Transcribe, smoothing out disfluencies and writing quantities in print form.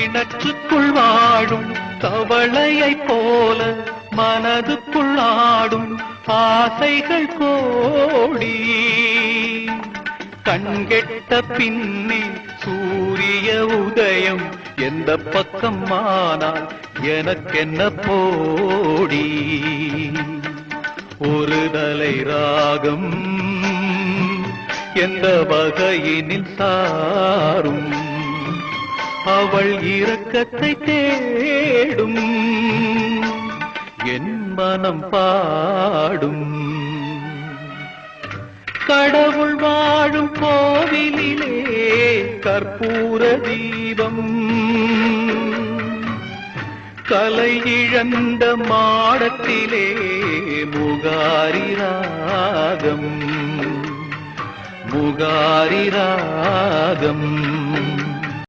கிணற்றுக்குள் வாழும் தவளையைப் போல மனதுக்குள் ஆடும் ஆசைகள் கோடி. கண்கெட்ட பின்னே சூரிய உதயம் எந்த பக்கம் ஆனால் எனக்கென்ன போடி. ஒரு தலை ராகம் எந்த வகையினில் சாரும் அவள் இரக்கத்தை தேடும் என் மனம் பாடும். கடவுள் வாழும் கோவிலிலே கற்பூர தீபம், கலை இழந்த மாடத்திலே முகாரி ராகம், முகாரி ராகம்.